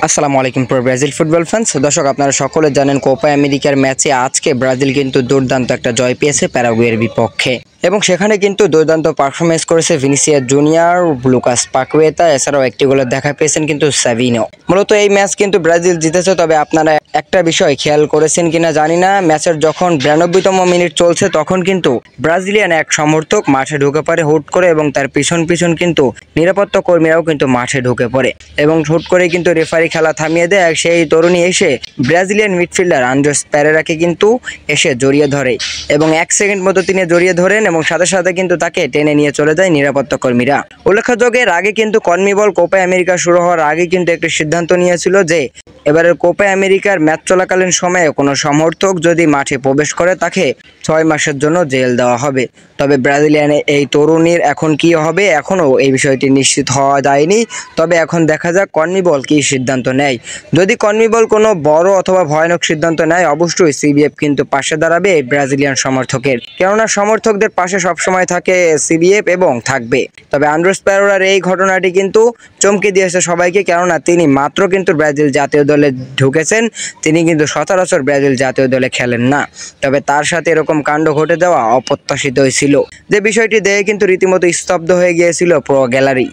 আসসালামু আলাইকুম pro Brazil football fans. দর্শক, আপনারা সকলে জানেন কোপা আমেরিকার ম্যাচে আজকে ব্রাজিল কিন্তু দুর্দান্ত একটা জয় পেয়েছে প্যারাগুয়ের বিপক্ষে এবং সেখানে কিন্তু দুর্দান্ত পারফরমেন্স করেছে ভিনিসিয়াস জুনিয়র, লুকাস পাকুয়েতা, এছাড়াও একটি গোলের দেখা পেয়েছেন কিন্তু সাভিনো। মূলত এই ম্যাচ কিন্তু ব্রাজিল জিতেছে। তবে আপনারা একটা বিষয় খেয়াল করেছেন কিনা জানি না, ম্যাচের যখন 92তম মিনিট চলছে তখন কিন্তু ব্রাজিলিয়ান এক সমর্থক মাঠে ঢুকে পড়ে হুট করে এবং তার পিছন পিছন কিন্তু নিরাপত্তা কর্মীরাও কিন্তু মাঠে ঢুকে পড়ে এবং হুট করে কিন্তু রেফারি খেলা থামিয়ে দেয়। সেই তরুণী এসে ব্রাজিলিয়ান মিডফিল্ডার আন্দ্রেস পেরেরাকে কিন্তু এসে জড়িয়ে ধরে এবং 1 সেকেন্ড মতো তিনি জড়িয়ে ধরেন এবং সাথে সাথে কিন্তু তাকে টেনে নিয়ে চলে যায় নিরাপত্তা কর্মীরা। উল্লেখযোগ্য, এর আগে কিন্তু কনমেবল কোপা আমেরিকা শুরু হওয়ার আগে কিন্তু একটি সিদ্ধান্ত নিয়েছিল যে এবারের কোপা আমেরিকার ম্যাচ চলাকালীন সময়ে কোনো সমর্থক যদি মাঠে প্রবেশ করে তাকে 6 মাসের জন্য জেল দেওয়া হবে। তবে ব্রাজিলিয়ান এই তরুণীর এখন কি হবে এখনও এই বিষয়টি নিশ্চিত হওয়া যায়নি। তবে এখন দেখা যাক কনমেবল কি সিদ্ধান্ত নেয়। যদি কনমেবল কোনো বড় অথবা ভয়ানক সিদ্ধান্ত নেয়, অবশ্যই সিবিএফ কিন্তু পাশে দাঁড়াবে ব্রাজিলিয়ান সমর্থকের, কেননা সমর্থকদের পাশে সবসময় থাকে সিবিএফ এবং থাকবে। তবে আন্দ্রেস পেরেরার এই ঘটনাটি কিন্তু চমকে দিয়েছে সবাইকে, কেননা তিনি মাত্র কিন্তু ব্রাজিল জাতীয় দলে ঢুকেছেন, তিনি কিন্তু সচরাচর ব্রাজিল জাতীয় দলে খেলেন না। তবে তার সাথে এরকম কাণ্ড ঘটে যাওয়া অপ্রত্যাশিতই ছিল, যে বিষয়টি দেখে কিন্তু রীতিমতো স্তব্ধ হয়ে গিয়েছিল পুরো গ্যালারি।